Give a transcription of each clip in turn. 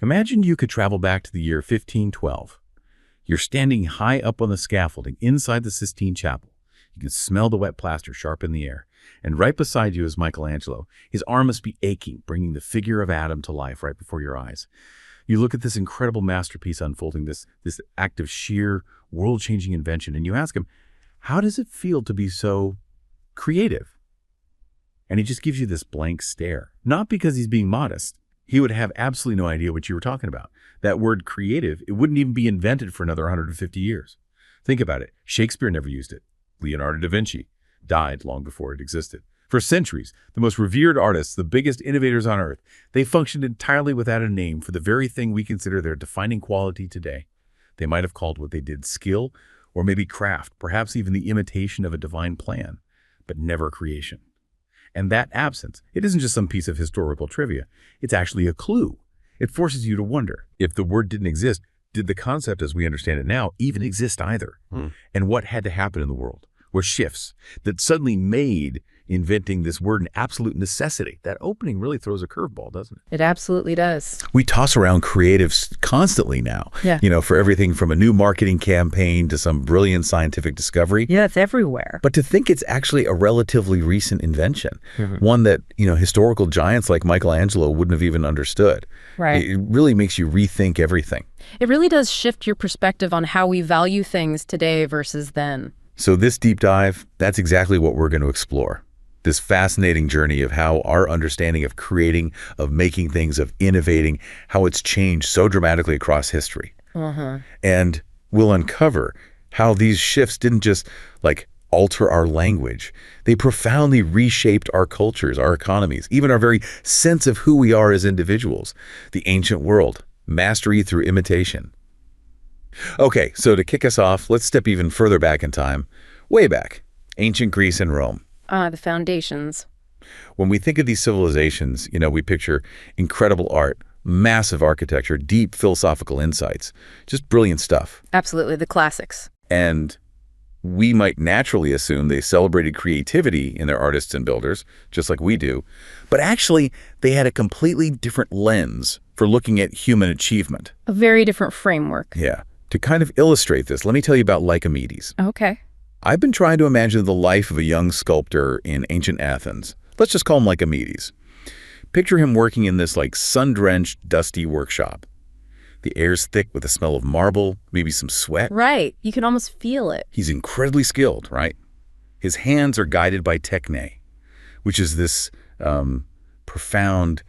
Imagine you could travel back to the year 1512. You're standing high up on the scaffolding inside the Sistine Chapel. You can smell the wet plaster sharp in the air. And right beside you is Michelangelo. His arm must be aching, bringing the figure of Adam to life right before your eyes. You look at this incredible masterpiece unfolding, this act of sheer world-changing invention, and you ask him, how does it feel to be so creative? And he just gives you this blank stare. Not because he's being modest. He would have absolutely no idea what you were talking about. That word creative, it wouldn't even be invented for another 150 years. Think about it. Shakespeare never used it. Leonardo da Vinci died long before it existed. For centuries, the most revered artists, the biggest innovators on earth, they functioned entirely without a name for the very thing we consider their defining quality today. They might have called what they did skill, or maybe craft, perhaps even the imitation of a divine plan, but never creation. And that absence, it isn't just some piece of historical trivia. It's actually a clue. It forces you to wonder, if the word didn't exist, did the concept as we understand it now even exist either? And what had to happen in the world? What shifts that suddenly made inventing this word an absolute necessity? That opening really throws a curveball, doesn't it? It absolutely does. We toss around creatives constantly now, for everything from a new marketing campaign to some brilliant scientific discovery. Yeah, it's everywhere. But to think it's actually a relatively recent invention, one that, historical giants like Michelangelo wouldn't have even understood. Right. It really makes you rethink everything. It really does shift your perspective on how we value things today versus then. So this deep dive, that's exactly what we're going to explore. This fascinating journey of how our understanding of creating, of making things, of innovating, how it's changed so dramatically across history. And we'll uncover how these shifts didn't just alter our language. They profoundly reshaped our cultures, our economies, even our very sense of who we are as individuals. The ancient world, mastery through imitation. Okay, so to kick us off, let's step even further back in time, way back, ancient Greece and Rome. The foundations. When we think of these civilizations, we picture incredible art, massive architecture, deep philosophical insights, just brilliant stuff. Absolutely, the classics. And we might naturally assume they celebrated creativity in their artists and builders, just like we do. But actually, they had a completely different lens for looking at human achievement. A very different framework. Yeah. To kind of illustrate this, let me tell you about Lycomedes. Okay. I've been trying to imagine the life of a young sculptor in ancient Athens. Let's just call him Lycomedes. Picture him working in this sun-drenched, dusty workshop. The air's thick with the smell of marble, maybe some sweat. Right. You can almost feel it. He's incredibly skilled, right? His hands are guided by techne, which is this profound,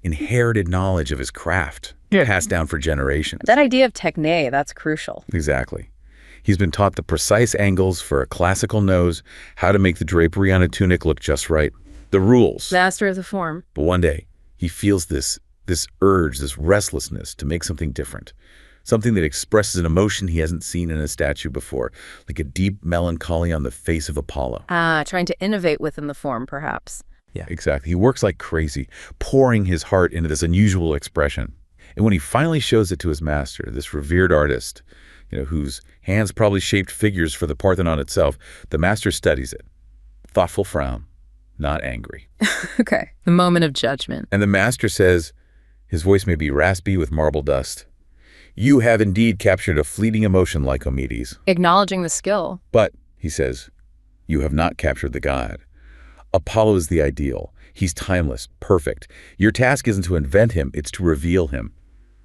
inherited knowledge of his craft, passed down for generations. That idea of techne, that's crucial. Exactly. He's been taught the precise angles for a classical nose, how to make the drapery on a tunic look just right. The rules. Master of the form. But one day, he feels this urge, this restlessness to make something different. Something that expresses an emotion he hasn't seen in a statue before, like a deep melancholy on the face of Apollo. Trying to innovate within the form, perhaps. Yeah, exactly. He works like crazy, pouring his heart into this unusual expression. And when he finally shows it to his master, this revered artist, whose hands probably shaped figures for the Parthenon itself, the master studies it. Thoughtful frown, not angry. Okay. The moment of judgment. And the master says, his voice may be raspy with marble dust, "You have indeed captured a fleeting emotion, Lycomedes." Acknowledging the skill. But, he says, you have not captured the god. Apollo is the ideal. He's timeless, perfect. Your task isn't to invent him, it's to reveal him.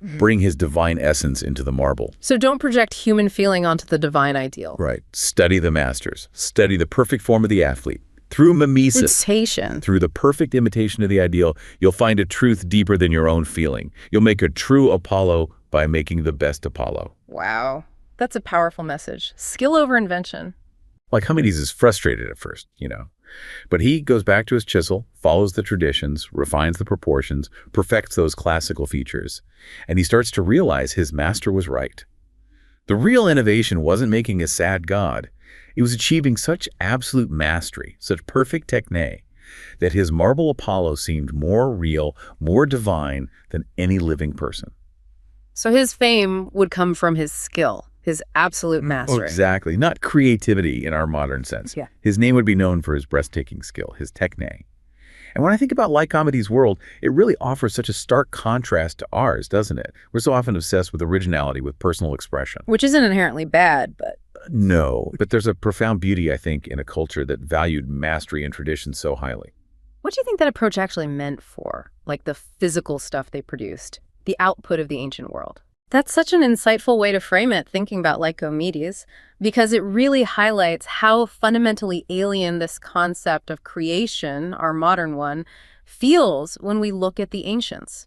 Bring his divine essence into the marble. So don't project human feeling onto the divine ideal. Right. Study the masters. Study the perfect form of the athlete. Through mimesis, through the perfect imitation of the ideal, you'll find a truth deeper than your own feeling. You'll make a true Apollo by making the best Apollo. Wow. That's a powerful message. Skill over invention. Lycomedes is frustrated at first, But he goes back to his chisel, follows the traditions, refines the proportions, perfects those classical features, and he starts to realize his master was right. The real innovation wasn't making a sad god. It was achieving such absolute mastery, such perfect techne, that his marble Apollo seemed more real, more divine than any living person. So his fame would come from his skill, his absolute mastery. Oh, exactly. Not creativity in our modern sense. Yeah. His name would be known for his breathtaking skill, his techne. And when I think about Lycomedes' world, it really offers such a stark contrast to ours, doesn't it? We're so often obsessed with originality, with personal expression. Which isn't inherently bad, but... No, but there's a profound beauty, I think, in a culture that valued mastery and tradition so highly. What do you think that approach actually meant for, like the physical stuff they produced, the output of the ancient world? That's such an insightful way to frame it, thinking about Lycomedes, because it really highlights how fundamentally alien this concept of creation, our modern one, feels when we look at the ancients.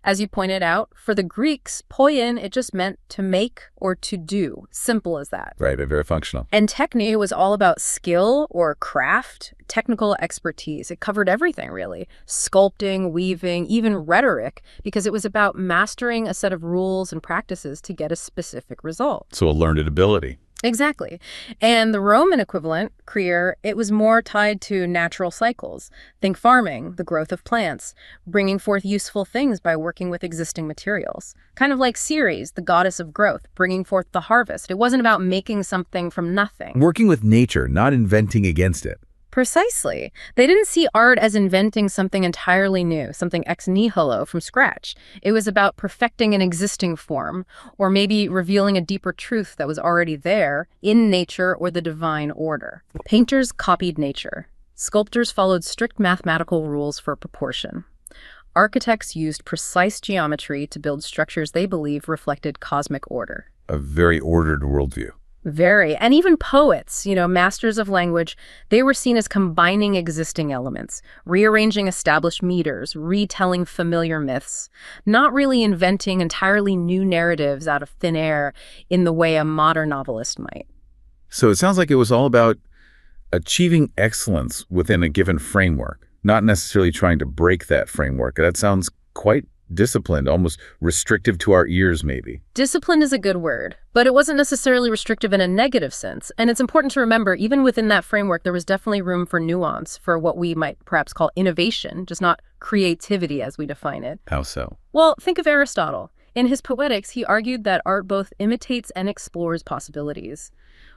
As you pointed out, for the Greeks, poiein, it just meant to make or to do. Simple as that. Right, but very functional. And techne was all about skill or craft, technical expertise. It covered everything, really. Sculpting, weaving, even rhetoric, because it was about mastering a set of rules and practices to get a specific result. So a learned ability. Exactly. And the Roman equivalent, creare, it was more tied to natural cycles. Think farming, the growth of plants, bringing forth useful things by working with existing materials. Kind of like Ceres, the goddess of growth, bringing forth the harvest. It wasn't about making something from nothing. Working with nature, not inventing against it. Precisely. They didn't see art as inventing something entirely new, something ex nihilo from scratch. It was about perfecting an existing form, or maybe revealing a deeper truth that was already there in nature or the divine order. Painters copied nature. Sculptors followed strict mathematical rules for proportion. Architects used precise geometry to build structures they believe reflected cosmic order. A very ordered worldview. Very. And even poets, masters of language, they were seen as combining existing elements, rearranging established meters, retelling familiar myths, not really inventing entirely new narratives out of thin air in the way a modern novelist might. So it sounds like it was all about achieving excellence within a given framework, not necessarily trying to break that framework. That sounds quite disciplined, almost restrictive to our ears, maybe. Disciplined is a good word, but it wasn't necessarily restrictive in a negative sense. And it's important to remember, even within that framework, there was definitely room for nuance, for what we might perhaps call innovation, just not creativity as we define it. How so? Well, think of Aristotle. In his Poetics, he argued that art both imitates and explores possibilities,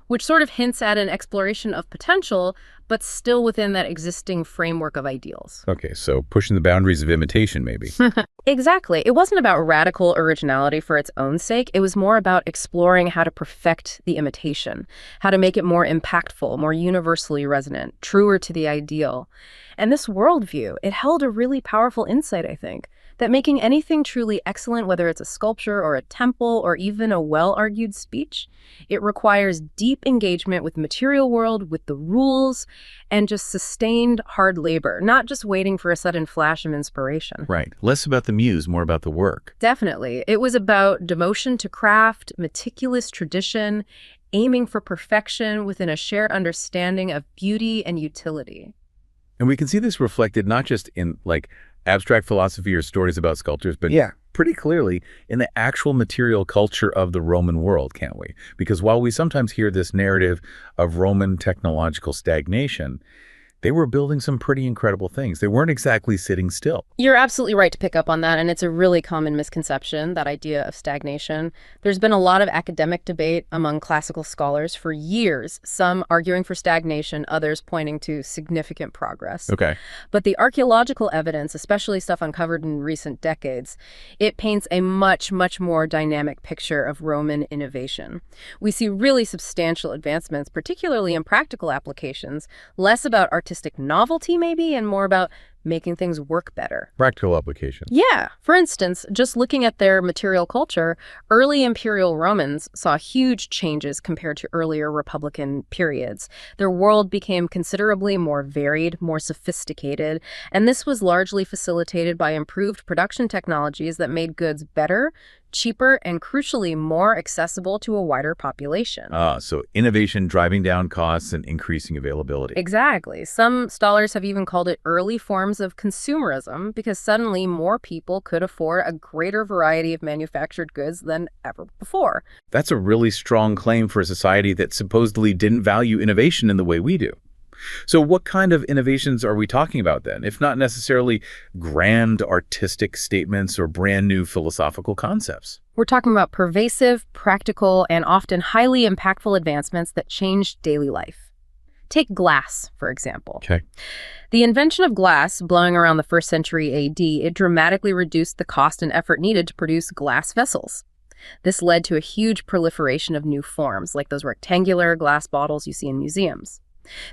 which sort of hints at an exploration of potential, but still within that existing framework of ideals. Okay, so pushing the boundaries of imitation, maybe. Exactly. It wasn't about radical originality for its own sake. It was more about exploring how to perfect the imitation, how to make it more impactful, more universally resonant, truer to the ideal. And this worldview, it held a really powerful insight, I think, that making anything truly excellent, whether it's a sculpture or a temple or even a well-argued speech, it requires deep engagement with the material world, with the rules, and just sustained hard labor, not just waiting for a sudden flash of inspiration. Right. Less about the muse, more about the work. Definitely. It was about devotion to craft, meticulous tradition, aiming for perfection within a shared understanding of beauty and utility. And we can see this reflected not just in, abstract philosophy or stories about sculptors, but pretty clearly in the actual material culture of the Roman world, can't we? Because while we sometimes hear this narrative of Roman technological stagnation, they were building some pretty incredible things. They weren't exactly sitting still. You're absolutely right to pick up on that, and it's a really common misconception, that idea of stagnation. There's been a lot of academic debate among classical scholars for years, some arguing for stagnation, others pointing to significant progress. Okay. But the archaeological evidence, especially stuff uncovered in recent decades, it paints a much, much more dynamic picture of Roman innovation. We see really substantial advancements, particularly in practical applications, less about artistic novelty maybe, and more about making things work better. Practical application. Yeah. For instance, just looking at their material culture, early imperial Romans saw huge changes compared to earlier Republican periods. Their world became considerably more varied, more sophisticated, and this was largely facilitated by improved production technologies that made goods better, cheaper, and crucially more accessible to a wider population. So innovation driving down costs and increasing availability. Exactly. Some scholars have even called it early forms of consumerism, because suddenly more people could afford a greater variety of manufactured goods than ever before. That's a really strong claim for a society that supposedly didn't value innovation in the way we do. So what kind of innovations are we talking about then, if not necessarily grand artistic statements or brand new philosophical concepts? We're talking about pervasive, practical, and often highly impactful advancements that changed daily life. Take glass, for example. Okay. The invention of glass, blowing around the 1st century AD, it dramatically reduced the cost and effort needed to produce glass vessels. This led to a huge proliferation of new forms, like those rectangular glass bottles you see in museums.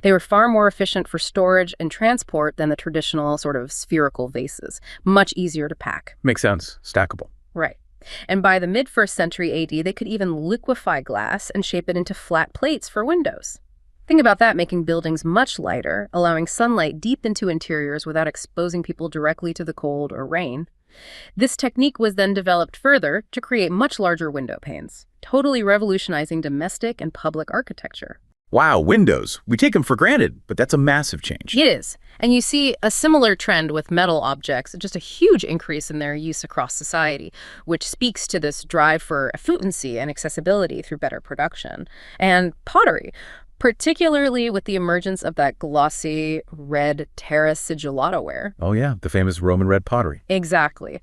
They were far more efficient for storage and transport than the traditional sort of spherical vases, much easier to pack. Makes sense. Stackable. Right. And by the mid-1st century AD, they could even liquefy glass and shape it into flat plates for windows. Think about that, making buildings much lighter, allowing sunlight deep into interiors without exposing people directly to the cold or rain. This technique was then developed further to create much larger window panes, totally revolutionizing domestic and public architecture. Wow, windows. We take them for granted, but that's a massive change. It is. And you see a similar trend with metal objects, just a huge increase in their use across society, which speaks to this drive for efficiency and accessibility through better production. And pottery, particularly with the emergence of that glossy red terra sigillata ware. Oh yeah, the famous Roman red pottery. Exactly.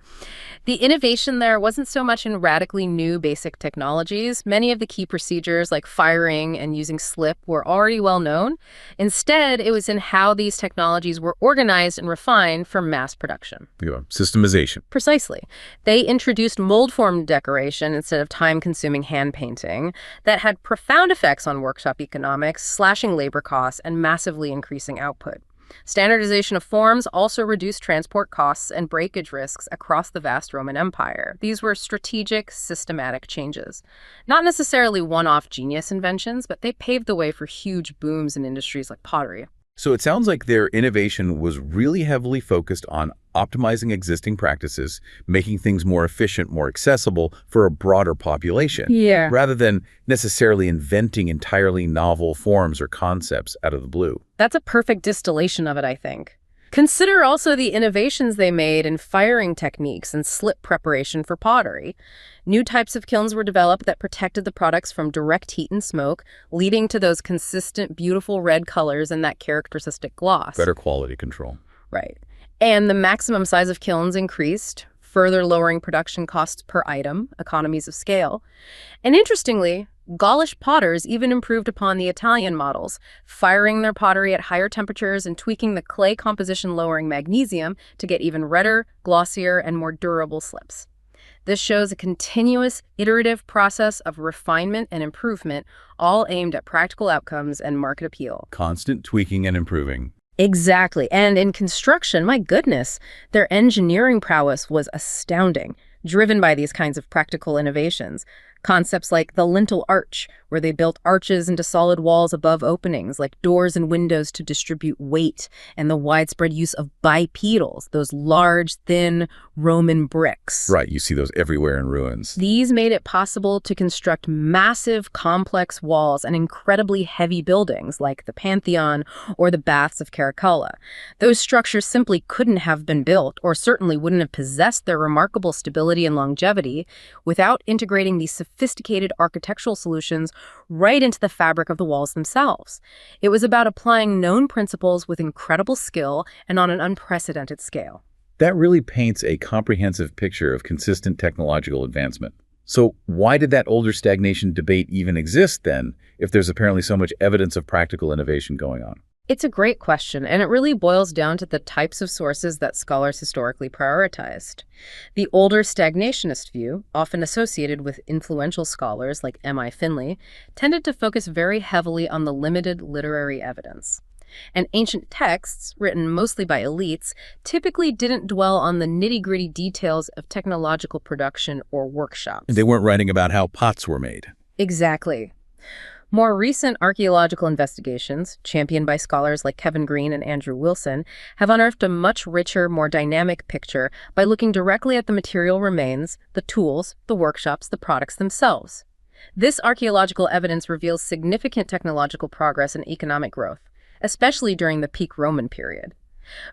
The innovation there wasn't so much in radically new basic technologies. Many of the key procedures like firing and using slip were already well known. Instead, it was in how these technologies were organized and refined for mass production. Yeah, systemization. Precisely. They introduced mold form decoration instead of time-consuming hand painting that had profound effects on workshop economics, slashing labor costs, and massively increasing output. Standardization of forms also reduced transport costs and breakage risks across the vast Roman Empire. These were strategic, systematic changes. Not necessarily one-off genius inventions, but they paved the way for huge booms in industries like pottery. So it sounds like their innovation was really heavily focused on optimizing existing practices, making things more efficient, more accessible for a broader population, rather than necessarily inventing entirely novel forms or concepts out of the blue. That's a perfect distillation of it, I think. Consider also the innovations they made in firing techniques and slip preparation for pottery. New types of kilns were developed that protected the products from direct heat and smoke, leading to those consistent, beautiful red colors and that characteristic gloss. Better quality control. Right. And the maximum size of kilns increased, further lowering production costs per item, economies of scale. And interestingly, Gaulish potters even improved upon the Italian models, firing their pottery at higher temperatures and tweaking the clay composition lowering magnesium to get even redder, glossier, and more durable slips. This shows a continuous, iterative process of refinement and improvement, all aimed at practical outcomes and market appeal. Constant tweaking and improving. Exactly. And in construction, my goodness, their engineering prowess was astounding, driven by these kinds of practical innovations. Concepts like the lintel arch, where they built arches into solid walls above openings, like doors and windows to distribute weight, and the widespread use of bipedals, those large, thin Roman bricks. Right, you see those everywhere in ruins. These made it possible to construct massive, complex walls and incredibly heavy buildings, like the Pantheon or the Baths of Caracalla. Those structures simply couldn't have been built, or certainly wouldn't have possessed their remarkable stability and longevity, without integrating these sophisticated architectural solutions right into the fabric of the walls themselves. It was about applying known principles with incredible skill and on an unprecedented scale. That really paints a comprehensive picture of consistent technological advancement. So why did that older stagnation debate even exist then, if there's apparently so much evidence of practical innovation going on? It's a great question, and it really boils down to the types of sources that scholars historically prioritized. The older stagnationist view, often associated with influential scholars like M.I. Finley, tended to focus very heavily on the limited literary evidence. And ancient texts, written mostly by elites, typically didn't dwell on the nitty-gritty details of technological production or workshops. They weren't writing about how pots were made. Exactly. More recent archaeological investigations, championed by scholars like Kevin Green and Andrew Wilson, have unearthed a much richer, more dynamic picture by looking directly at the material remains, the tools, the workshops, the products themselves. This archaeological evidence reveals significant technological progress and economic growth, especially during the peak Roman period.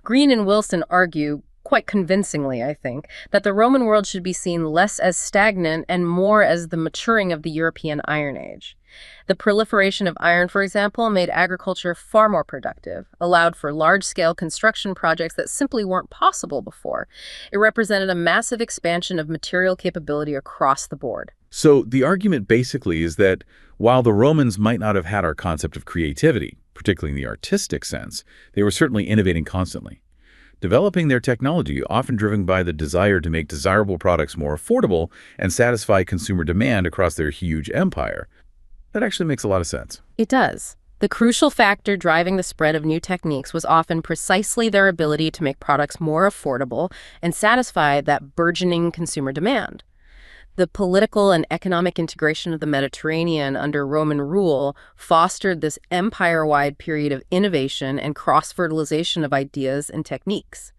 Green and Wilson argue, quite convincingly, I think, that the Roman world should be seen less as stagnant and more as the maturing of the European Iron Age. The proliferation of iron, for example, made agriculture far more productive, allowed for large-scale construction projects that simply weren't possible before. It represented a massive expansion of material capability across the board. So the argument basically is that while the Romans might not have had our concept of creativity, particularly in the artistic sense, they were certainly innovating constantly, developing their technology, often driven by the desire to make desirable products more affordable and satisfy consumer demand across their huge empire. That actually makes a lot of sense. It does. The crucial factor driving the spread of new techniques was often precisely their ability to make products more affordable and satisfy that burgeoning consumer demand. The political and economic integration of the Mediterranean under Roman rule fostered this empire-wide period of innovation and cross-fertilization of ideas and techniques.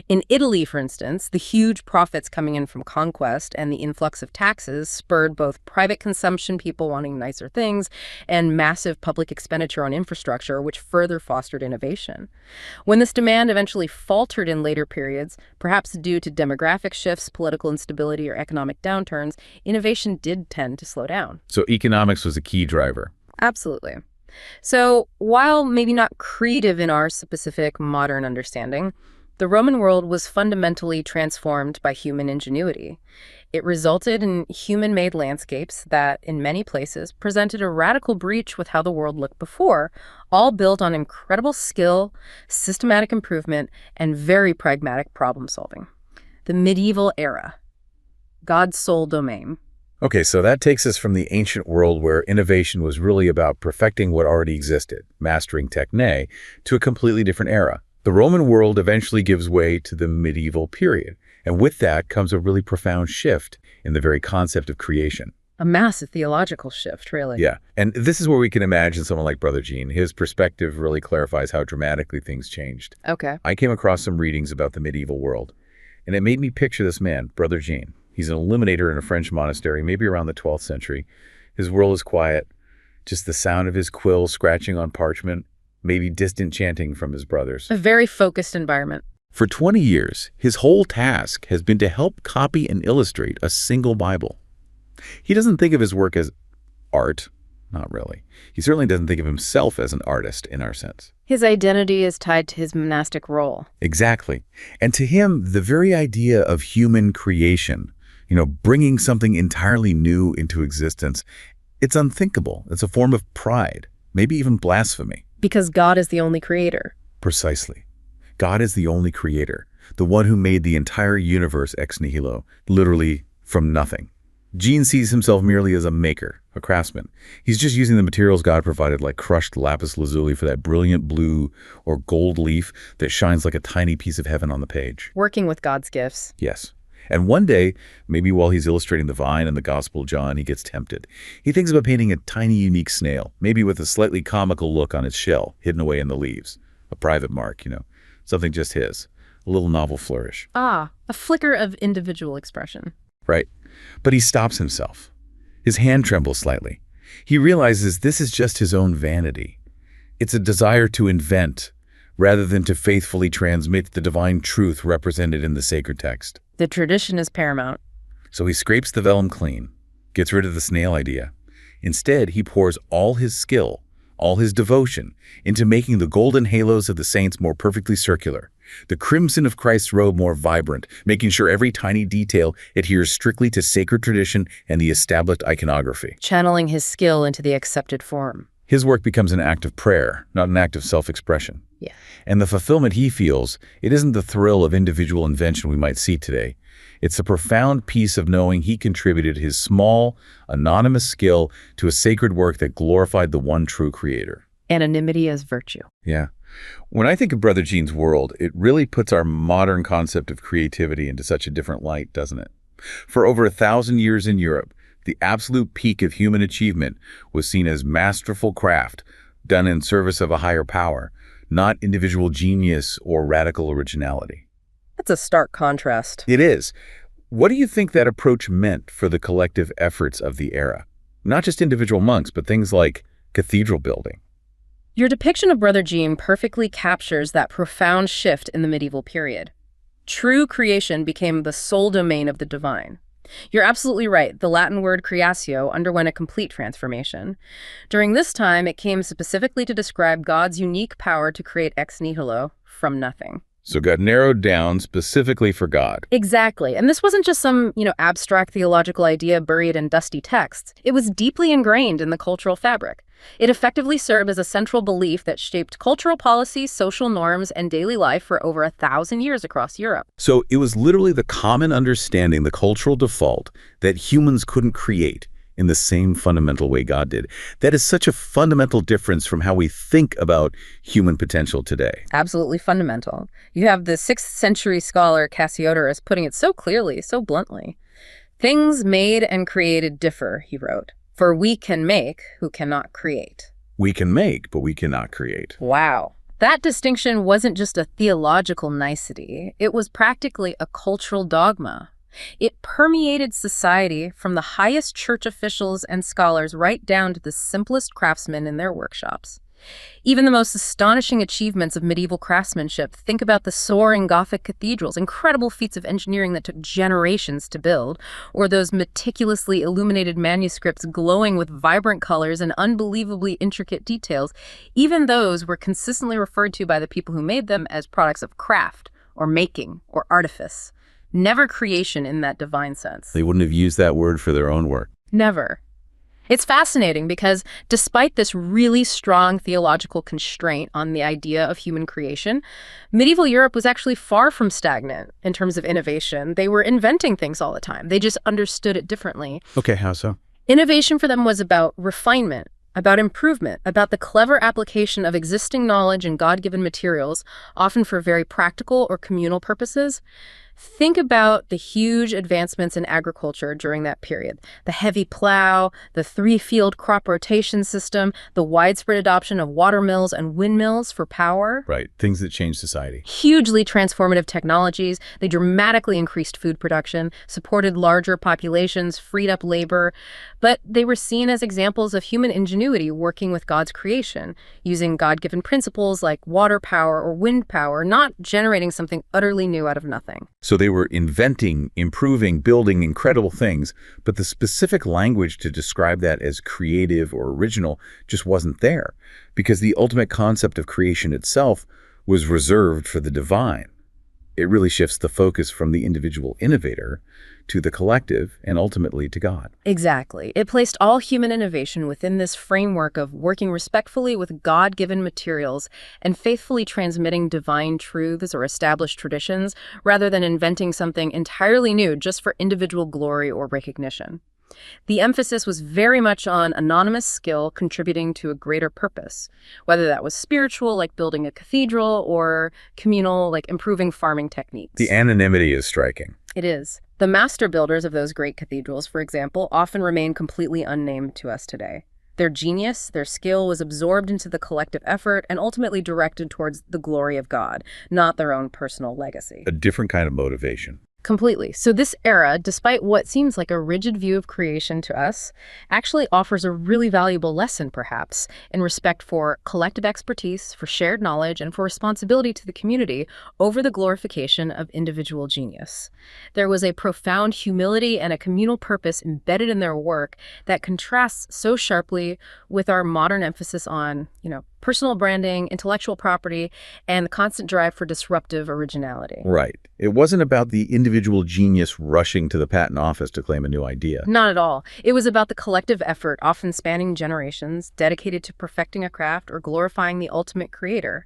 In Italy, for instance, the huge profits coming in from conquest and the influx of taxes spurred both private consumption, people wanting nicer things, and massive public expenditure on infrastructure, which further fostered innovation. When this demand eventually faltered in later periods, perhaps due to demographic shifts, political instability, or economic downturns, innovation did tend to slow down. So economics was a key driver. Absolutely. So while maybe not creative in our specific modern understanding, the Roman world was fundamentally transformed by human ingenuity. It resulted in human-made landscapes that, in many places, presented a radical breach with how the world looked before, all built on incredible skill, systematic improvement, and very pragmatic problem-solving. The medieval era. God's sole domain. Okay, so that takes us from the ancient world where innovation was really about perfecting what already existed, mastering techne, to a completely different era. The Roman world eventually gives way to the medieval period, and with that comes a really profound shift in the very concept of creation. A massive theological shift, really. Yeah, and this is where we can imagine someone like Brother Gene. His perspective really clarifies how dramatically things changed. Okay. I came across some readings about the medieval world, and it made me picture this man, Brother Gene. He's an illuminator in a French monastery, maybe around the 12th century. His world is quiet, just the sound of his quill scratching on parchment, maybe distant chanting from his brothers. A very focused environment. For 20 years, his whole task has been to help copy and illustrate a single Bible. He doesn't think of his work as art, not really. He certainly doesn't think of himself as an artist in our sense. His identity is tied to his monastic role. Exactly. And to him, the very idea of human creation, bringing something entirely new into existence, it's unthinkable. It's a form of pride, maybe even blasphemy. Because God is the only creator. Precisely. God is the only creator, the one who made the entire universe ex nihilo, literally from nothing. Gene sees himself merely as a maker, a craftsman. He's just using the materials God provided, like crushed lapis lazuli for that brilliant blue or gold leaf that shines like a tiny piece of heaven on the page. Working with God's gifts. Yes. And one day, maybe while he's illustrating the vine in the Gospel of John, he gets tempted. He thinks about painting a tiny, unique snail, maybe with a slightly comical look on its shell, hidden away in the leaves. A private mark, something just his. A little novel flourish. Ah, a flicker of individual expression. Right. But he stops himself. His hand trembles slightly. He realizes this is just his own vanity. It's a desire to invent, rather than to faithfully transmit the divine truth represented in the sacred text. The tradition is paramount. So he scrapes the vellum clean, gets rid of the snail idea. Instead, he pours all his skill, all his devotion, into making the golden halos of the saints more perfectly circular, the crimson of Christ's robe more vibrant, making sure every tiny detail adheres strictly to sacred tradition and the established iconography. Channeling his skill into the accepted form. His work becomes an act of prayer, not an act of self-expression. Yeah. And the fulfillment he feels, it isn't the thrill of individual invention we might see today. It's a profound piece of knowing he contributed his small, anonymous skill to a sacred work that glorified the one true creator. Anonymity as virtue. Yeah. When I think of Brother Gene's world, it really puts our modern concept of creativity into such a different light, doesn't it? For over 1,000 years in Europe, the absolute peak of human achievement was seen as masterful craft done in service of a higher power, not individual genius or radical originality. That's a stark contrast. It is. What do you think that approach meant for the collective efforts of the era? Not just individual monks, but things like cathedral building. Your depiction of Brother Gene perfectly captures that profound shift in the medieval period. True creation became the sole domain of the divine. You're absolutely right. The Latin word creatio underwent a complete transformation. During this time, it came specifically to describe God's unique power to create ex nihilo, from nothing. So it got narrowed down specifically for God. Exactly. And this wasn't just some, abstract theological idea buried in dusty texts. It was deeply ingrained in the cultural fabric. It effectively served as a central belief that shaped cultural policy, social norms, and daily life for over 1,000 years across Europe. So it was literally the common understanding, the cultural default, that humans couldn't create in the same fundamental way God did. That is such a fundamental difference from how we think about human potential today. Absolutely fundamental. You have the 6th century scholar Cassiodorus putting it so clearly, so bluntly. "Things made and created differ," he wrote. "For we can make who cannot create." We can make, but we cannot create. Wow. That distinction wasn't just a theological nicety. It was practically a cultural dogma. It permeated society from the highest church officials and scholars right down to the simplest craftsmen in their workshops. Even the most astonishing achievements of medieval craftsmanship, think about the soaring Gothic cathedrals, incredible feats of engineering that took generations to build, or those meticulously illuminated manuscripts glowing with vibrant colors and unbelievably intricate details. Even those were consistently referred to by the people who made them as products of craft, or making, or artifice. Never creation in that divine sense. They wouldn't have used that word for their own work. Never. It's fascinating because despite this really strong theological constraint on the idea of human creation, medieval Europe was actually far from stagnant in terms of innovation. They were inventing things all the time. They just understood it differently. Okay, how so? Innovation for them was about refinement, about improvement, about the clever application of existing knowledge and God-given materials, often for very practical or communal purposes. Think about the huge advancements in agriculture during that period. The heavy plow, the 3-field crop rotation system, the widespread adoption of water mills and windmills for power. Right, things that change society. Hugely transformative technologies. They dramatically increased food production, supported larger populations, freed up labor. But they were seen as examples of human ingenuity working with God's creation, using God-given principles like water power or wind power, not generating something utterly new out of nothing. So they were inventing, improving, building incredible things, but the specific language to describe that as creative or original just wasn't there, because the ultimate concept of creation itself was reserved for the divine. It really shifts the focus from the individual innovator to the collective and ultimately to God. Exactly. It placed all human innovation within this framework of working respectfully with God-given materials and faithfully transmitting divine truths or established traditions rather than inventing something entirely new just for individual glory or recognition. The emphasis was very much on anonymous skill contributing to a greater purpose, whether that was spiritual, like building a cathedral, or communal, like improving farming techniques. The anonymity is striking. It is. The master builders of those great cathedrals, for example, often remain completely unnamed to us today. Their genius, their skill was absorbed into the collective effort and ultimately directed towards the glory of God, not their own personal legacy. A different kind of motivation. Completely. So this era, despite what seems like a rigid view of creation to us, actually offers a really valuable lesson, perhaps, in respect for collective expertise, for shared knowledge, and for responsibility to the community over the glorification of individual genius. There was a profound humility and a communal purpose embedded in their work that contrasts so sharply with our modern emphasis on, personal branding, intellectual property, and the constant drive for disruptive originality. Right. It wasn't about the individual genius rushing to the patent office to claim a new idea. Not at all. It was about the collective effort, often spanning generations, dedicated to perfecting a craft or glorifying the ultimate creator.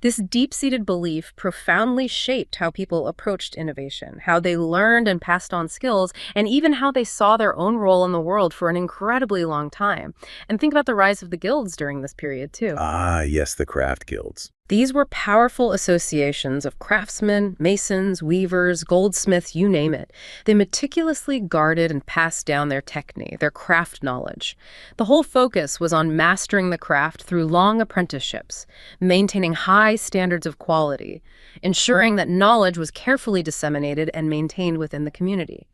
This deep-seated belief profoundly shaped how people approached innovation, how they learned and passed on skills, and even how they saw their own role in the world for an incredibly long time. And think about the rise of the guilds during this period, too. Ah, yes, the craft guilds. These were powerful associations of craftsmen, masons, weavers, goldsmiths, you name it. They meticulously guarded and passed down their techne, their craft knowledge. The whole focus was on mastering the craft through long apprenticeships, maintaining high standards of quality, ensuring that knowledge was carefully disseminated and maintained within the community.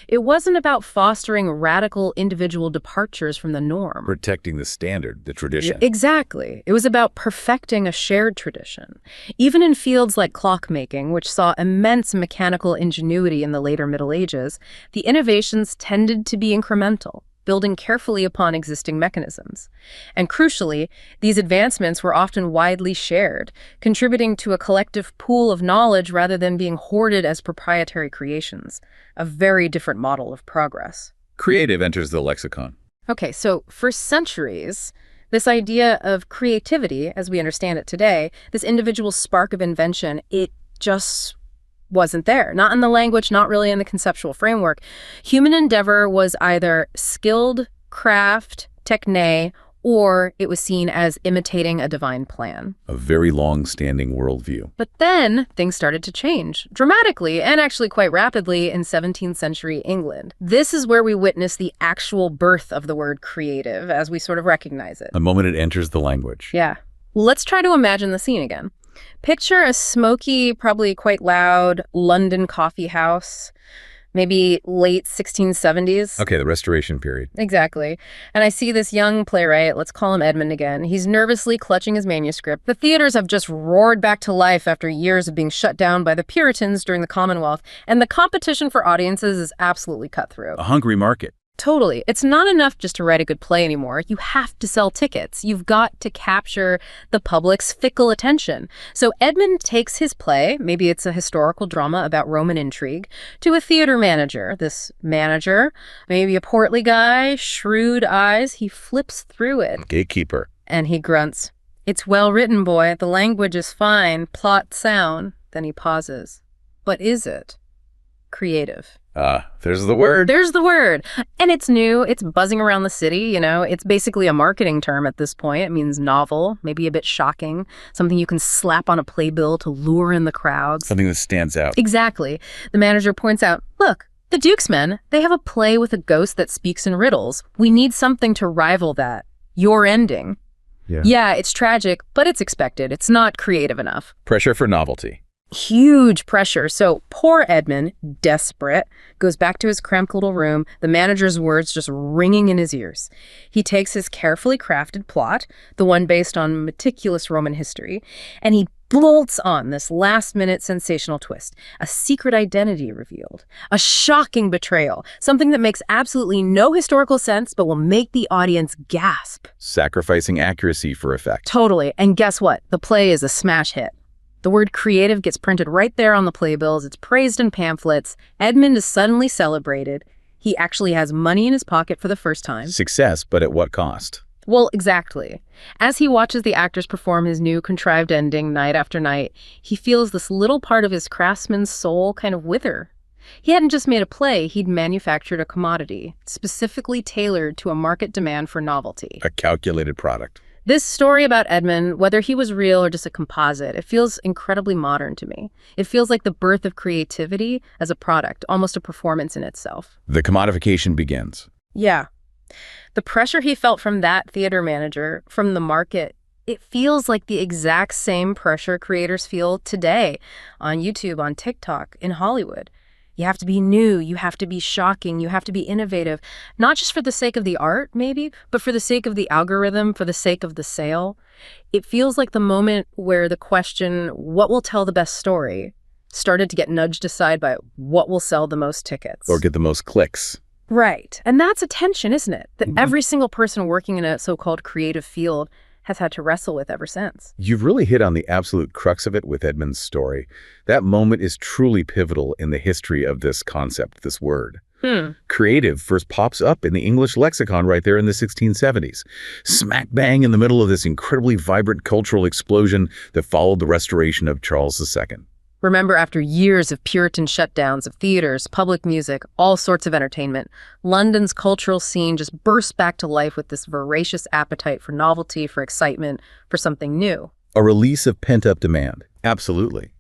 It wasn't about fostering radical individual departures from the norm. Protecting the standard, the tradition. Exactly. It was about perfecting a shared tradition. Even in fields like clockmaking, which saw immense mechanical ingenuity in the later Middle Ages, the innovations tended to be incremental, building carefully upon existing mechanisms. And crucially, these advancements were often widely shared, contributing to a collective pool of knowledge rather than being hoarded as proprietary creations, a very different model of progress. Creative enters the lexicon. Okay, so for centuries, this idea of creativity, as we understand it today, this individual spark of invention, it just wasn't there. Not in the language, not really in the conceptual framework. Human endeavor was either skilled craft, techne, or it was seen as imitating a divine plan. A very long-standing worldview. But then things started to change dramatically and actually quite rapidly in 17th century England. This is where we witness the actual birth of the word creative as we sort of recognize it. The moment it enters the language. Yeah. Let's try to imagine the scene again. Picture a smoky, probably quite loud London coffee house, maybe late 1670s. Okay, the Restoration period. Exactly. And I see this young playwright, let's call him Edmund again. He's nervously clutching his manuscript. The theaters have just roared back to life after years of being shut down by the Puritans during the Commonwealth, and the competition for audiences is absolutely cutthroat. A hungry market. Totally. It's not enough just to write a good play anymore. You have to sell tickets. You've got to capture the public's fickle attention. So Edmund takes his play, maybe it's a historical drama about Roman intrigue, to a theater manager. This manager, maybe a portly guy, shrewd eyes, he flips through it. Gatekeeper. And he grunts, "It's well written, boy. The language is fine. Plot sound." Then he pauses. But is it creative? There's the word. There's the word. And it's new. It's buzzing around the city, you know. It's basically a marketing term at this point. It means novel, maybe a bit shocking, something you can slap on a playbill to lure in the crowds. Something that stands out. Exactly. The manager points out, look, the Duke's Men, they have a play with a ghost that speaks in riddles. We need something to rival that. Your ending. Yeah, it's tragic, but it's expected. It's not creative enough. Pressure for novelty. Huge pressure. So poor Edmund, desperate, goes back to his cramped little room, the manager's words just ringing in his ears. He takes his carefully crafted plot, the one based on meticulous Roman history, and he bolts on this last-minute sensational twist, a secret identity revealed, a shocking betrayal, something that makes absolutely no historical sense but will make the audience gasp. Sacrificing accuracy for effect. Totally. And guess what? The play is a smash hit. The word creative gets printed right there on the playbills. It's praised in pamphlets. Edmund is suddenly celebrated. He actually has money in his pocket for the first time. Success, but at what cost? Well, exactly. As he watches the actors perform his new contrived ending night after night, he feels this little part of his craftsman's soul kind of wither. He hadn't just made a play, he'd manufactured a commodity, specifically tailored to a market demand for novelty. A calculated product. This story about Edmund, whether he was real or just a composite, it feels incredibly modern to me. It feels like the birth of creativity as a product, almost a performance in itself. The commodification begins. Yeah. The pressure he felt from that theater manager, from the market, it feels like the exact same pressure creators feel today on YouTube, on TikTok, in Hollywood. You have to be new, you have to be shocking, you have to be innovative, not just for the sake of the art, maybe, but for the sake of the algorithm, for the sake of the sale. It feels like the moment where the question, what will tell the best story, started to get nudged aside by what will sell the most tickets. Or get the most clicks. Right. And that's a tension, isn't it? That every single person working in a so-called creative field has had to wrestle with ever since. You've really hit on the absolute crux of it with Edmund's story. That moment is truly pivotal in the history of this concept, this word. Creative first pops up in the English lexicon right there in the 1670s. Smack bang in the middle of this incredibly vibrant cultural explosion that followed the restoration of Charles II. Remember, after years of Puritan shutdowns of theaters, public music, all sorts of entertainment, London's cultural scene just burst back to life with this voracious appetite for novelty, for excitement, for something new. A release of pent-up demand. Absolutely.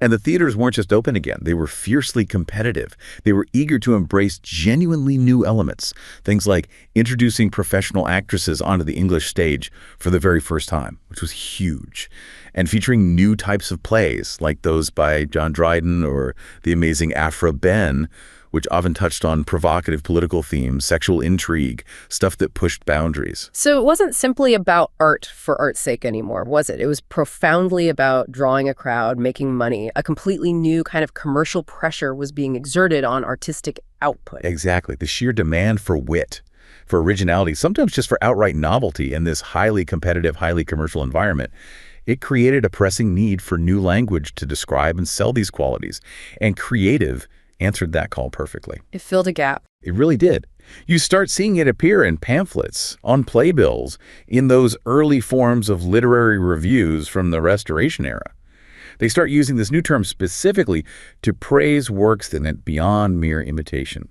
And the theaters weren't just open again. They were fiercely competitive. They were eager to embrace genuinely new elements. Things like introducing professional actresses onto the English stage for the very first time, which was huge. And featuring new types of plays, like those by John Dryden or the amazing Aphra Behn, which often touched on provocative political themes, sexual intrigue, stuff that pushed boundaries. So it wasn't simply about art for art's sake anymore, was it? It was profoundly about drawing a crowd, making money. A completely new kind of commercial pressure was being exerted on artistic output. Exactly. The sheer demand for wit. for originality, sometimes just for outright novelty in this highly competitive, highly commercial environment. It created a pressing need for new language to describe and sell these qualities, and creative answered that call perfectly. It filled a gap. It really did. You start seeing it appear in pamphlets, on playbills, in those early forms of literary reviews from the Restoration era. They start using this new term specifically to praise works that went beyond mere imitation.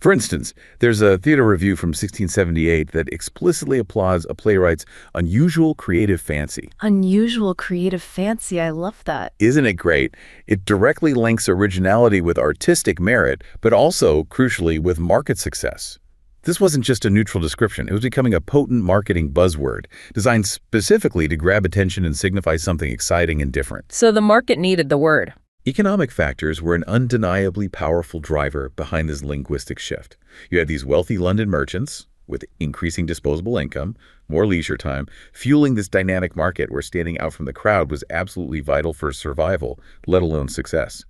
For instance, there's a theater review from 1678 that explicitly applauds a playwright's unusual creative fancy. Unusual creative fancy. I love that. Isn't it great? It directly links originality with artistic merit, but also, crucially, with market success. This wasn't just a neutral description. It was becoming a potent marketing buzzword, designed specifically to grab attention and signify something exciting and different. So the market needed the word. Economic factors were an undeniably powerful driver behind this linguistic shift. You had these wealthy London merchants with increasing disposable income, more leisure time, fueling this dynamic market where standing out from the crowd was absolutely vital for survival, let alone success.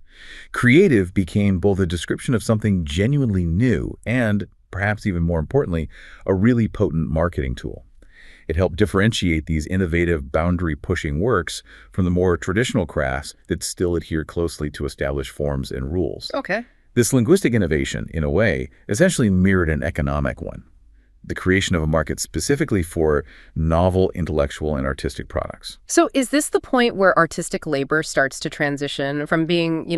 Creative became both a description of something genuinely new and, perhaps even more importantly, a really potent marketing tool. It helped differentiate these innovative, boundary-pushing works from the more traditional crafts that still adhere closely to established forms and rules. Okay. This linguistic innovation, in a way, essentially mirrored an economic one, the creation of a market specifically for novel intellectual and artistic products. So is this the point where artistic labor starts to transition from being,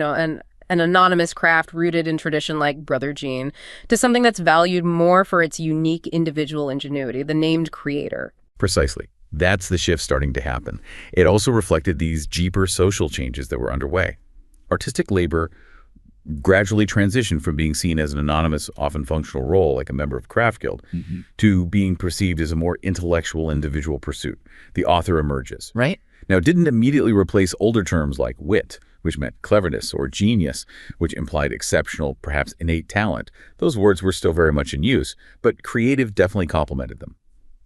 an anonymous craft rooted in tradition like Brother Jean to something that's valued more for its unique individual ingenuity, the named creator? Precisely. That's the shift starting to happen. It also reflected these deeper social changes that were underway. Artistic labor gradually transitioned from being seen as an anonymous, often functional role like a member of craft guild to being perceived as a more intellectual individual pursuit. The author emerges. Right. Now, it didn't immediately replace older terms like wit, which meant cleverness, or genius, which implied exceptional, perhaps innate talent. Those words were still very much in use, but creative definitely complemented them.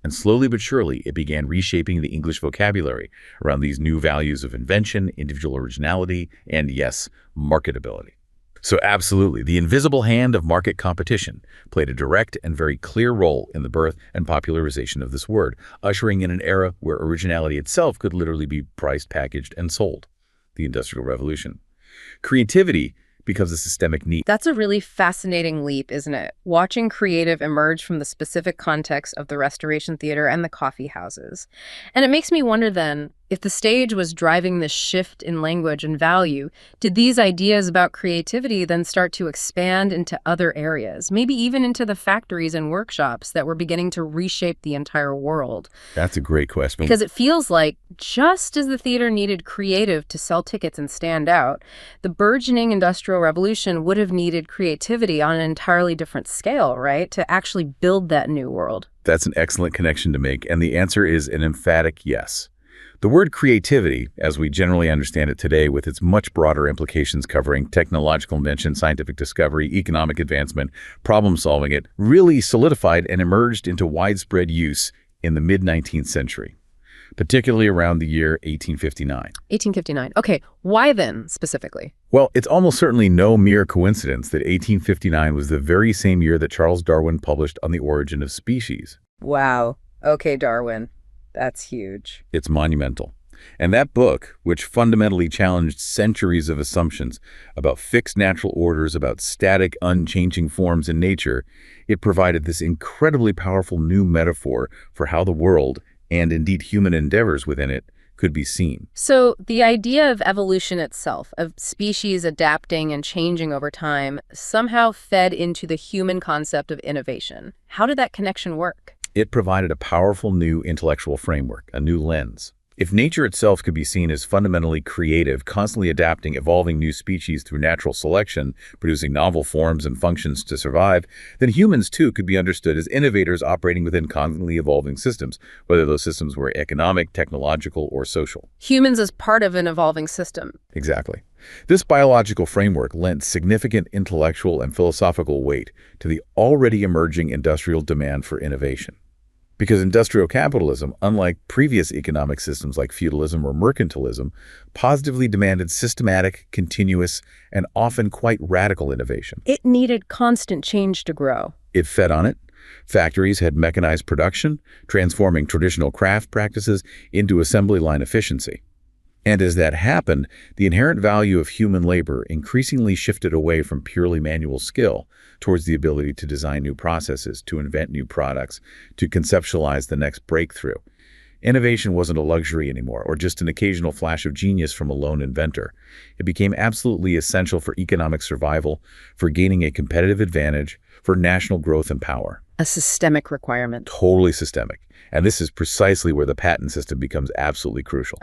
And slowly but surely, it began reshaping the English vocabulary around these new values of invention, individual originality, and yes, marketability. So absolutely, the invisible hand of market competition played a direct and very clear role in the birth and popularization of this word, ushering in an era where originality itself could literally be priced, packaged, and sold. The Industrial Revolution. Creativity becomes a systemic need. That's a really fascinating leap, isn't it? Watching creative emerge from the specific context of the Restoration Theater and the coffee houses. And it makes me wonder then, if the stage was driving this shift in language and value, did these ideas about creativity then start to expand into other areas, maybe even into the factories and workshops that were beginning to reshape the entire world? That's a great question. Because it feels like just as the theater needed creative to sell tickets and stand out, the burgeoning Industrial Revolution would have needed creativity on an entirely different scale, right? To actually build that new world. That's an excellent connection to make, and the answer is an emphatic yes. The word creativity, as we generally understand it today with its much broader implications covering technological invention, scientific discovery, economic advancement, problem-solving, it really solidified and emerged into widespread use in the mid-19th century, particularly around the year 1859. 1859. Okay, why then, specifically? Well, it's almost certainly no mere coincidence that 1859 was the very same year that Charles Darwin published On the Origin of Species. Wow. Okay, Darwin. That's huge. It's monumental. And that book, which fundamentally challenged centuries of assumptions about fixed natural orders, about static, unchanging forms in nature, it provided this incredibly powerful new metaphor for how the world, and indeed human endeavors within it, could be seen. So the idea of evolution itself, of species adapting and changing over time, somehow fed into the human concept of innovation. How did that connection work? It provided a powerful new intellectual framework, a new lens. If nature itself could be seen as fundamentally creative, constantly adapting, evolving new species through natural selection, producing novel forms and functions to survive, then humans too could be understood as innovators operating within constantly evolving systems, whether those systems were economic, technological, or social. Humans as part of an evolving system. Exactly. This biological framework lent significant intellectual and philosophical weight to the already emerging industrial demand for innovation. Because industrial capitalism, unlike previous economic systems like feudalism or mercantilism, positively demanded systematic, continuous, and often quite radical innovation. It needed constant change to grow. It fed on it, Factories had mechanized production, transforming traditional craft practices into assembly line efficiency. And as that happened, the inherent value of human labor increasingly shifted away from purely manual skill towards the ability to design new processes, to invent new products, to conceptualize the next breakthrough. Innovation wasn't a luxury anymore, or just an occasional flash of genius from a lone inventor. It became absolutely essential for economic survival, for gaining a competitive advantage, for national growth and power. A systemic requirement. Totally systemic. And this is precisely where the patent system becomes absolutely crucial.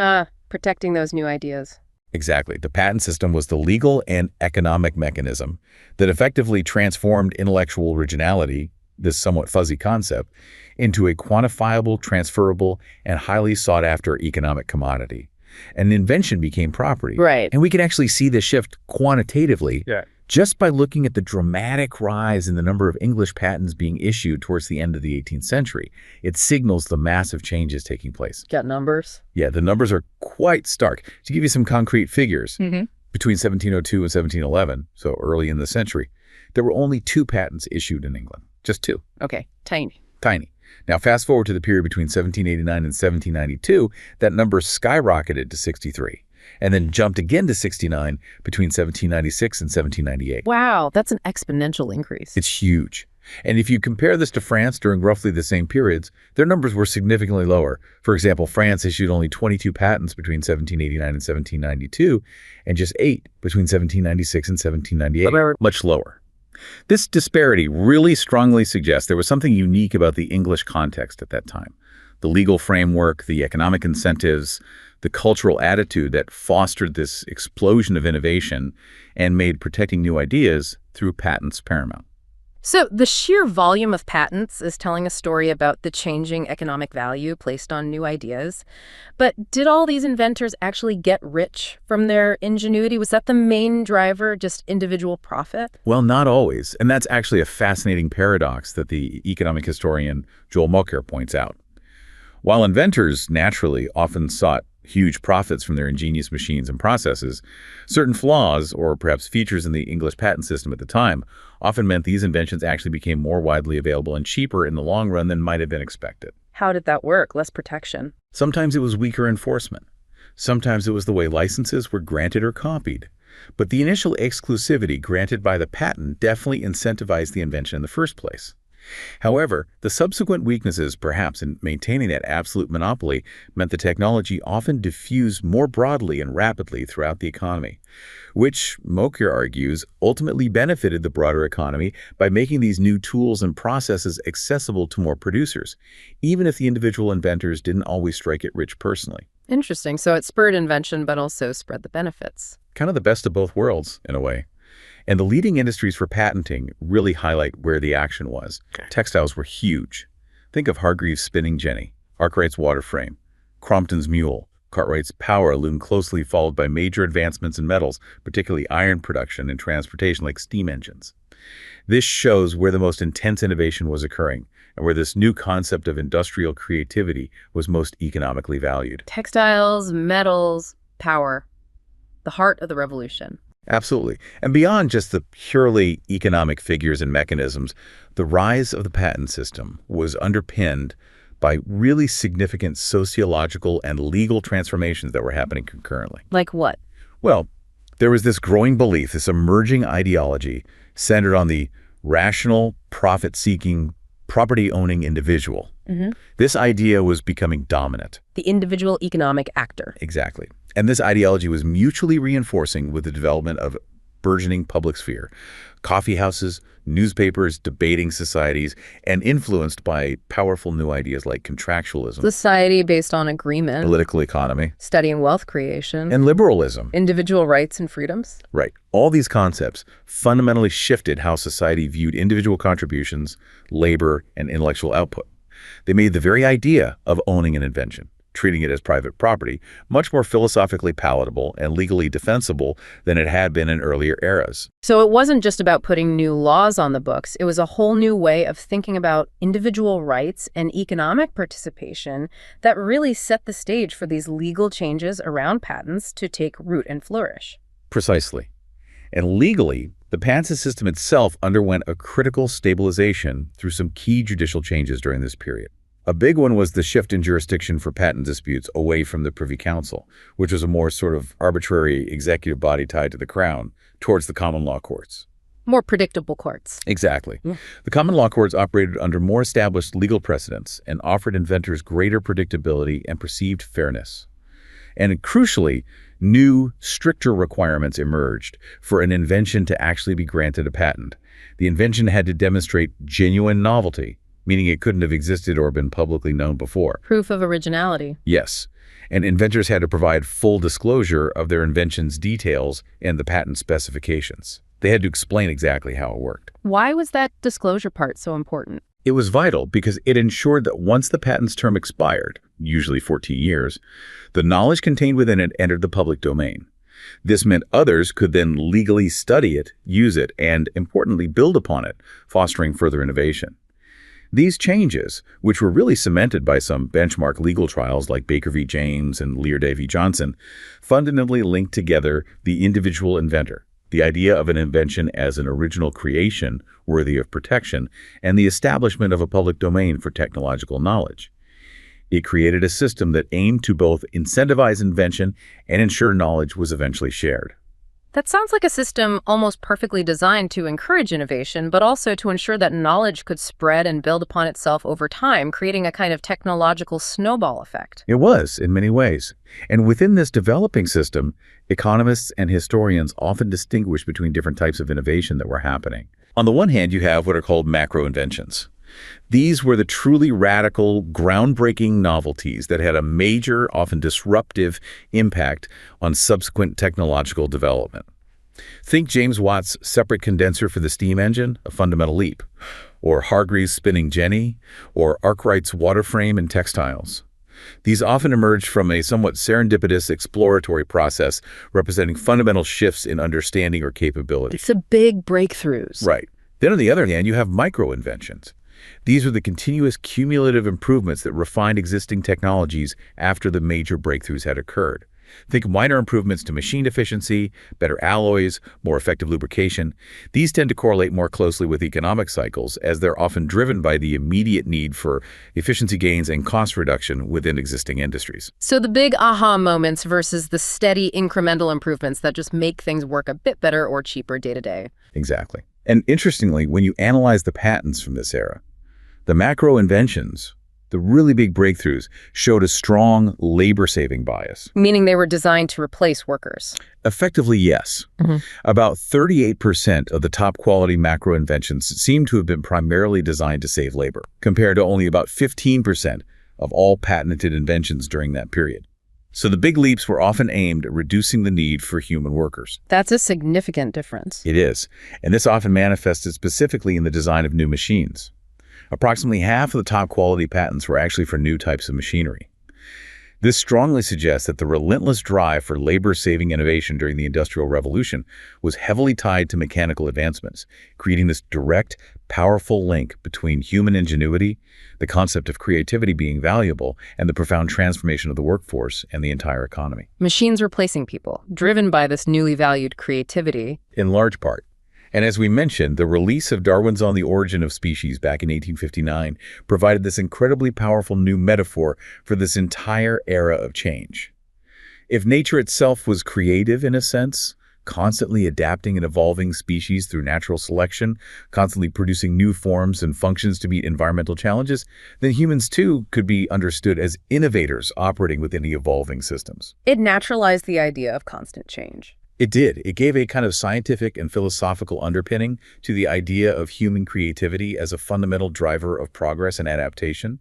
Protecting those new ideas. Exactly. The patent system was the legal and economic mechanism that effectively transformed intellectual originality, this somewhat fuzzy concept, into a quantifiable, transferable, and highly sought-after economic commodity. An invention became property. Right. And we can actually see this shift quantitatively just by looking at the dramatic rise in the number of English patents being issued towards the end of the 18th century. It signals the massive changes taking place. Got numbers? Yeah, the numbers are quite stark. To give you some concrete figures, between 1702 and 1711, so early in the century, there were only 2 patents issued in England. Just 2. Okay, tiny. Tiny. Now, fast forward to the period between 1789 and 1792, that number skyrocketed to 63, and then jumped again to 69 between 1796 and 1798. Wow, that's an exponential increase. It's huge. And if you compare this to France during roughly the same periods, their numbers were significantly lower. For example, France issued only 22 patents between 1789 and 1792, and just 8 between 1796 and 1798, much lower. This disparity really strongly suggests there was something unique about the English context at that time. The legal framework, the economic incentives, the cultural attitude that fostered this explosion of innovation and made protecting new ideas through patents paramount. So the sheer volume of patents is telling a story about the changing economic value placed on new ideas. But did all these inventors actually get rich from their ingenuity? Was that the main driver, just individual profit? Well, not always. And that's actually a fascinating paradox that the economic historian Joel Mokyr points out. While inventors naturally often sought huge profits from their ingenious machines and processes, certain flaws, or perhaps features in the English patent system at the time, often meant these inventions actually became more widely available and cheaper in the long run than might have been expected. How did that work? Less protection? Sometimes it was weaker enforcement. Sometimes it was the way licenses were granted or copied. But the initial exclusivity granted by the patent definitely incentivized the invention in the first place. However, the subsequent weaknesses, perhaps in maintaining that absolute monopoly, meant the technology often diffused more broadly and rapidly throughout the economy, which, Mokyr argues, ultimately benefited the broader economy by making these new tools and processes accessible to more producers, even if the individual inventors didn't always strike it rich personally. Interesting. So it spurred invention, but also spread the benefits. Kind of the best of both worlds, in a way. And the leading industries for patenting really highlight where the action was. Textiles were huge. Think of Hargreaves' spinning jenny, Arkwright's water frame, Crompton's mule, Cartwright's power loomed closely followed by major advancements in metals, particularly iron production and transportation like steam engines. This shows where the most intense innovation was occurring and where this new concept of industrial creativity was most economically valued. Textiles, metals, power. The heart of the revolution. Absolutely. And beyond just the purely economic figures and mechanisms, the rise of the patent system was underpinned by really significant sociological and legal transformations that were happening concurrently. Like what? Well, there was this growing belief, this emerging ideology centered on the rational, profit-seeking, property-owning individual. This idea was becoming dominant. The individual economic actor. Exactly. And this ideology was mutually reinforcing with the development of burgeoning public sphere, coffee houses, newspapers, debating societies, and influenced by powerful new ideas like contractualism, Society based on agreement. political economy, Studying wealth creation. and liberalism. Individual rights and freedoms. Right. All these concepts fundamentally shifted how society viewed individual contributions, labor, and intellectual output. They made the very idea of owning an invention, treating it as private property, much more philosophically palatable and legally defensible than it had been in earlier eras. So it wasn't just about putting new laws on the books. It was a whole new way of thinking about individual rights and economic participation that really set the stage for these legal changes around patents to take root and flourish. Precisely. And legally, The patent system itself underwent a critical stabilization through some key judicial changes during this period. A big one was the shift in jurisdiction for patent disputes away from the Privy Council, which was a more sort of arbitrary executive body tied to the crown, towards the common law courts. More predictable courts. Exactly. The common law courts operated under more established legal precedents and offered inventors greater predictability and perceived fairness. And crucially, new, stricter requirements emerged for an invention to actually be granted a patent. The invention had to demonstrate genuine novelty, meaning it couldn't have existed or been publicly known before. Proof of originality. Yes. And inventors had to provide full disclosure of their invention's details and the patent specifications. They had to explain exactly how it worked. Why was that disclosure part so important? It was vital because it ensured that once the patent's term expired, usually 14 years, the knowledge contained within it entered the public domain. This meant others could then legally study it, use it, and, importantly, build upon it, fostering further innovation. These changes, which were really cemented by some benchmark legal trials like Baker v. James and Lear v. Johnson, fundamentally linked together the individual inventor, the idea of an invention as an original creation worthy of protection, and the establishment of a public domain for technological knowledge. It created a system that aimed to both incentivize invention and ensure knowledge was eventually shared. That sounds like a system almost perfectly designed to encourage innovation, but also to ensure that knowledge could spread and build upon itself over time, creating a kind of technological snowball effect. It was, in many ways. And within this developing system, economists and historians often distinguish between different types of innovation that were happening. On the one hand, you have what are called macro inventions. These were the truly radical, groundbreaking novelties that had a major, often disruptive impact on subsequent technological development. Think James Watt's separate condenser for the steam engine, a fundamental leap, or Hargreaves' spinning jenny, or Arkwright's water frame in textiles. These often emerged from a somewhat serendipitous exploratory process representing fundamental shifts in understanding or capability. It's a big breakthroughs. Right. Then on the other hand, you have micro-inventions. These are the continuous cumulative improvements that refined existing technologies after the major breakthroughs had occurred. Think of minor improvements to machine efficiency, better alloys, more effective lubrication. These tend to correlate more closely with economic cycles as they're often driven by the immediate need for efficiency gains and cost reduction within existing industries. So the big aha moments versus the steady incremental improvements that just make things work a bit better or cheaper day to day. Exactly. And interestingly, when you analyze the patents from this era, the macro inventions, the really big breakthroughs, showed a strong labor-saving bias. Meaning they were designed to replace workers. Effectively, yes. About 38% of the top-quality macro inventions seem to have been primarily designed to save labor, compared to only about 15% of all patented inventions during that period. So the big leaps were often aimed at reducing the need for human workers. That's a significant difference. It is, and this often manifested specifically in the design of new machines. Approximately half of the top-quality patents were actually for new types of machinery. This strongly suggests that the relentless drive for labor-saving innovation during the Industrial Revolution was heavily tied to mechanical advancements, creating this direct, powerful link between human ingenuity, the concept of creativity being valuable, and the profound transformation of the workforce and the entire economy. Machines replacing people, driven by this newly valued creativity. In large part. And as we mentioned, the release of Darwin's On the Origin of Species back in 1859 provided this incredibly powerful new metaphor for this entire era of change. If nature itself was creative in a sense, constantly adapting and evolving species through natural selection, constantly producing new forms and functions to meet environmental challenges, then humans too could be understood as innovators operating within the evolving systems. It naturalized the idea of constant change. It did. It gave a kind of scientific and philosophical underpinning to the idea of human creativity as a fundamental driver of progress and adaptation.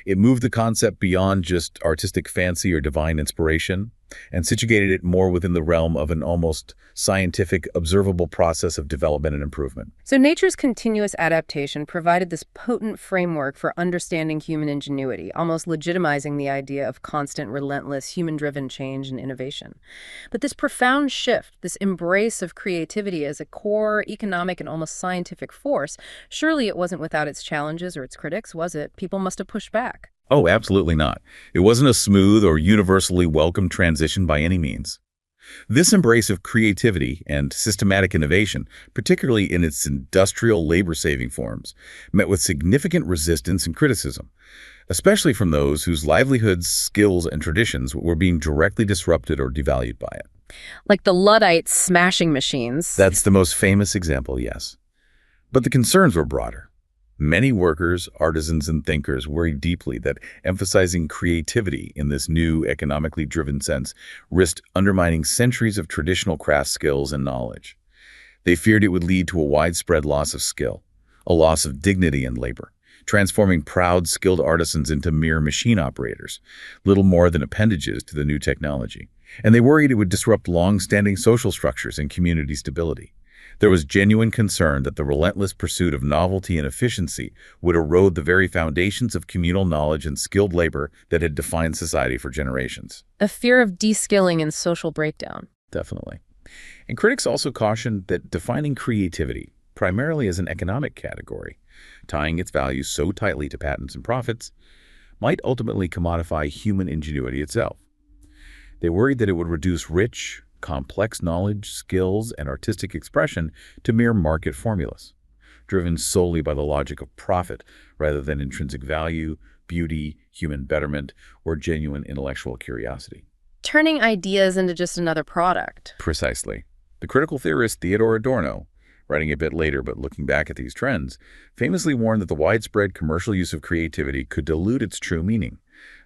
It moved the concept beyond just artistic fancy or divine inspiration and situated it more within the realm of an almost scientific, observable process of development and improvement. So nature's continuous adaptation provided this potent framework for understanding human ingenuity, almost legitimizing the idea of constant, relentless, human-driven change and innovation. But this profound shift, this embrace of creativity as a core economic and almost scientific force, surely it wasn't without its challenges or its critics, was it? People must have pushed back. Oh, absolutely not. It wasn't a smooth or universally welcome transition by any means. This embrace of creativity and systematic innovation, particularly in its industrial labor-saving forms, met with significant resistance and criticism, especially from those whose livelihoods, skills, and traditions were being directly disrupted or devalued by it. Like the Luddites smashing machines. That's the most famous example, yes. But the concerns were broader. Many workers, artisans, and thinkers worried deeply that emphasizing creativity in this new economically driven sense risked undermining centuries of traditional craft skills and knowledge. They feared it would lead to a widespread loss of skill, a loss of dignity in labor, transforming proud, skilled artisans into mere machine operators, little more than appendages to the new technology. And they worried it would disrupt long-standing social structures and community stability. There was genuine concern that the relentless pursuit of novelty and efficiency would erode the very foundations of communal knowledge and skilled labor that had defined society for generations. A fear of de-skilling and social breakdown. Definitely. And critics also cautioned that defining creativity, primarily as an economic category, tying its values so tightly to patents and profits, might ultimately commodify human ingenuity itself. They worried that it would reduce rich, complex knowledge, skills, and artistic expression to mere market formulas, driven solely by the logic of profit rather than intrinsic value, beauty, human betterment, or genuine intellectual curiosity. Turning ideas into just another product. Precisely. The critical theorist Theodor Adorno, writing a bit later but looking back at these trends, famously warned that the widespread commercial use of creativity could dilute its true meaning,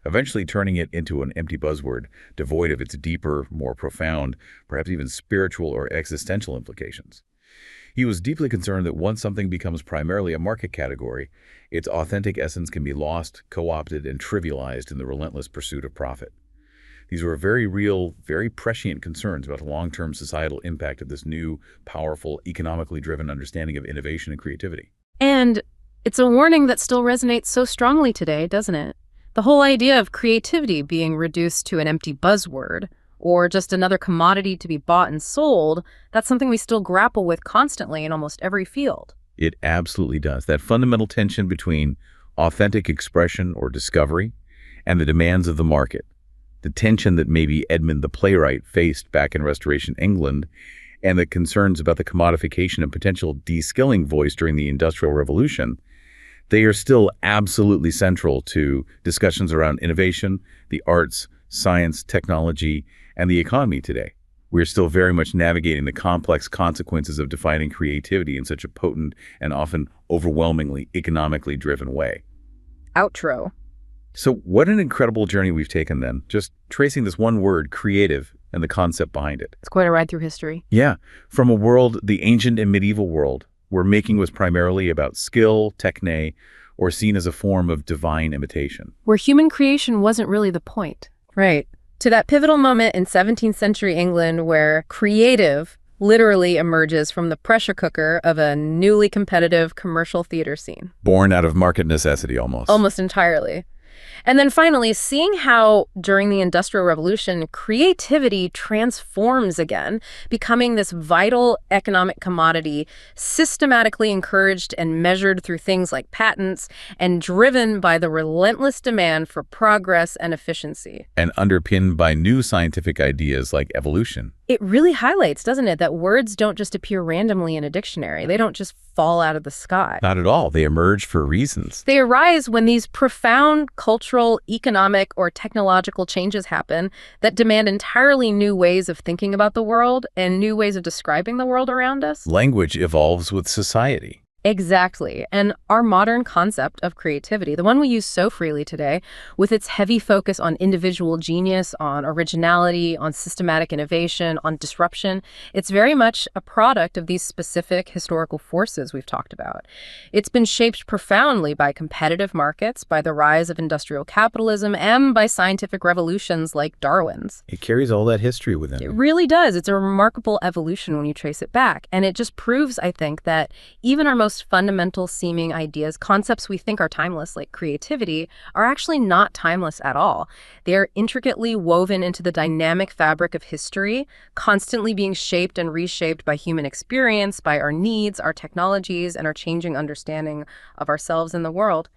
eventually turning it into an empty buzzword, devoid of its deeper, more profound, perhaps even spiritual or existential implications. He was deeply concerned that once something becomes primarily a market category, its authentic essence can be lost, co-opted, and trivialized in the relentless pursuit of profit. These were very real, very prescient concerns about the long-term societal impact of this new, powerful, economically driven understanding of innovation and creativity. And it's a warning that still resonates so strongly today, doesn't it? The whole idea of creativity being reduced to an empty buzzword, or just another commodity to be bought and sold, that's something we still grapple with constantly in almost every field. It absolutely does. That fundamental tension between authentic expression or discovery and the demands of the market. The tension that maybe Edmund the playwright faced back in Restoration England, and the concerns about the commodification and potential de-skilling voice during the Industrial Revolution, they are still absolutely central to discussions around innovation, the arts, science, technology, and the economy today. We're still very much navigating the complex consequences of defining creativity in such a potent and often overwhelmingly economically driven way. Outro. So what an incredible journey we've taken then, just tracing this one word, creative, and the concept behind it. It's quite a ride through history. Yeah, from a world, the ancient and medieval world, where making was primarily about skill, techne, or seen as a form of divine imitation. Where human creation wasn't really the point. Right. To that pivotal moment in 17th century England where creative literally emerges from the pressure cooker of a newly competitive commercial theater scene. Born out of market necessity almost. Almost entirely. And then finally, seeing how during the Industrial Revolution, creativity transforms again, becoming this vital economic commodity, systematically encouraged and measured through things like patents, and driven by the relentless demand for progress and efficiency. And underpinned by new scientific ideas like evolution. It really highlights, doesn't it, that words don't just appear randomly in a dictionary. They don't just fall out of the sky. Not at all. They emerge for reasons. They arise when these profound cultural, economic, or technological changes happen that demand entirely new ways of thinking about the world and new ways of describing the world around us. Language evolves with society. Exactly. And our modern concept of creativity, the one we use so freely today, with its heavy focus on individual genius, on originality, on systematic innovation, on disruption, it's very much a product of these specific historical forces we've talked about. It's been shaped profoundly by competitive markets, by the rise of industrial capitalism, and by scientific revolutions like Darwin's. It carries all that history within it. It really does. It's a remarkable evolution when you trace it back. And it just proves, I think, that even our most fundamental seeming ideas, concepts we think are timeless, like creativity, are actually not timeless at all. They are intricately woven into the dynamic fabric of history, constantly being shaped and reshaped by human experience, by our needs, our technologies, and our changing understanding of ourselves and the world.